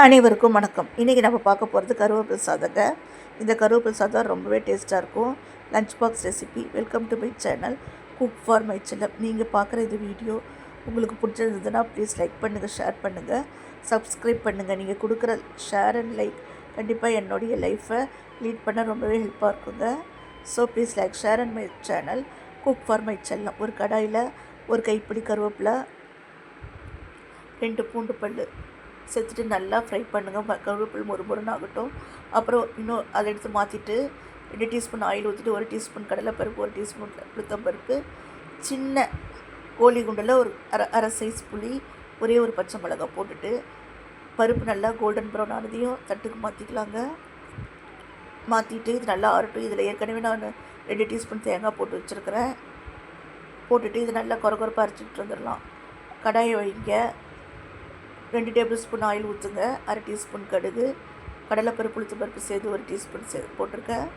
அனைவருக்கும் வணக்கம். இன்றைக்கி நம்ம பார்க்க போகிறது கருவேப்பிலை சாதங்க. இந்த கருவேப்பிலை சாதம் ரொம்பவே டேஸ்ட்டாக இருக்கும். Lunch box recipe. Welcome to my channel cook for my செல்லம். நீங்கள் பார்க்குற இந்த வீடியோ உங்களுக்கு பிடிச்சிருந்ததுன்னா ப்ளீஸ் லைக் பண்ணுங்கள், ஷேர் பண்ணுங்கள், சப்ஸ்கிரைப் பண்ணுங்கள். நீங்கள் கொடுக்குற ஷேர் அண்ட் லைக் கண்டிப்பாக என்னுடைய லைஃப்பை லீட் பண்ண ரொம்பவே ஹெல்ப்பாக இருக்குங்க. So please like, share and my channel cook for my செல்லம். ஒரு கடாயில் ஒரு கைப்பிடி கருவேப்பிலை, 2 பூண்டு பல் சேர்த்துட்டு நல்லா ஃப்ரை பண்ணுங்கள். கருவேப்பிலை மொறுமொறுன்னு ஆகட்டும். அப்புறம் இன்னும் அதை எடுத்து மாற்றிட்டு 2 டீஸ்பூன் ஆயில் ஊற்றிட்டு 1 டீஸ்பூன் கடலைப்பருப்பு, 1 டீஸ்பூன் உளுத்தம்பருப்பு, சின்ன கோழி குண்டில் ஒரு அரை சைஸ் புளி, ஒரே ஒரு பச்சை மிளகாய் போட்டுட்டு பருப்பு நல்லா கோல்டன் ப்ரௌன் ஆனதையும் தட்டுக்கு மாற்றிக்கலாங்க. மாற்றிட்டு இது நல்லா ஆறட்டும். இதில் ஏற்கனவே நான் 2 டீஸ்பூன் தேங்காய் போட்டு வச்சுருக்கிறேன். போட்டுட்டு இது நல்லா கொரகொரப்பாக அரைச்சிட்டு வந்துடலாம். கடாயை வைங்க. 2 டேபிள் ஸ்பூன் ஆயில் ஊற்றுங்க. அரை டீஸ்பூன் கடுகு, கடலைப்பருப்பு, உளுத்தம்பருப்பு சேர்த்து 1 டீஸ்பூன் போட்டிருக்கேன்.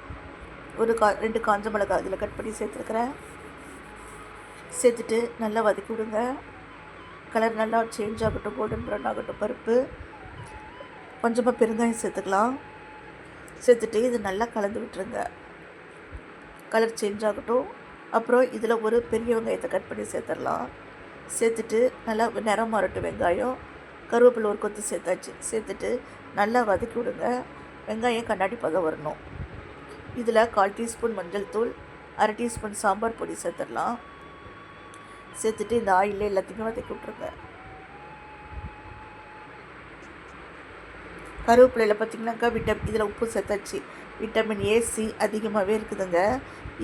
2 காஞ்ச மிளகாய் அதில் கட் பண்ணி சேர்த்துருக்கிறேன். சேர்த்துட்டு நல்லா வதக்கி விடுங்க. கலர் நல்லா சேஞ்ச் ஆகட்டும், கோல்டன் ப்ரௌன் ஆகட்டும். பருப்பு கொஞ்சமாக பெருங்காயம் சேர்த்துக்கலாம். சேர்த்துட்டு இது நல்லா கலந்து விட்டுருங்க. கலர் சேஞ்ச் ஆகட்டும். அப்புறம் இதில் ஒரு பெரிய வெங்காயத்தை கட் பண்ணி சேர்த்துடலாம். சேர்த்துட்டு நல்லா நிறம் மாறட்டும். வெங்காயம், கருவேப்பிலை ஒரு கொத்து சேர்த்தாச்சு. சேர்த்துட்டு நல்லா வதக்கி விடுங்க. வெங்காயம் கண்ணாடி பதம் வரணும். இதில் 1/4 டீஸ்பூன் மஞ்சள் தூள், அரை டீஸ்பூன் சாம்பார் பொடி சேர்த்துடலாம். சேர்த்துட்டு இந்த ஆயிலில் எல்லாத்தையுமே வதக்கி விட்ருங்க. கருவேப்பிலையில் பார்த்திங்கனாக்கா இதில் உப்பு சேர்த்தாச்சு. விட்டமின் ஏ, சி அதிகமாகவே இருக்குதுங்க.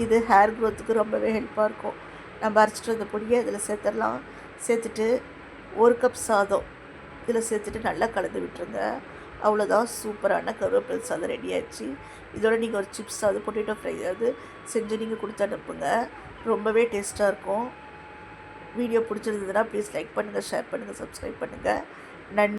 இது ஹேர் க்ரோத்துக்கு ரொம்பவே ஹெல்ப்பாக இருக்கும். நம்ம அரைச்சிட்டு வந்த பொடியை இதில் சேர்த்துடலாம். சேர்த்துட்டு 1 கப் சாதம் இதில் சேர்த்துட்டு நல்லா கலந்து விட்டுருங்க. அவ்வளோதான், சூப்பரான கருவேப்பிலை சாதம் ரெடி ஆகிடுச்சு. இதோட நீங்கள் ஒரு சிப்ஸ் பொட்டேட்டோ ஃப்ரை செஞ்சு நீங்கள் கொடுத்து அனுப்புங்க. ரொம்பவே டேஸ்ட்டாக இருக்கும். வீடியோ பிடிச்சிருந்ததுன்னா ப்ளீஸ் லைக் பண்ணுங்கள், ஷேர் பண்ணுங்கள், சப்ஸ்கிரைப் பண்ணுங்கள். நன்றி.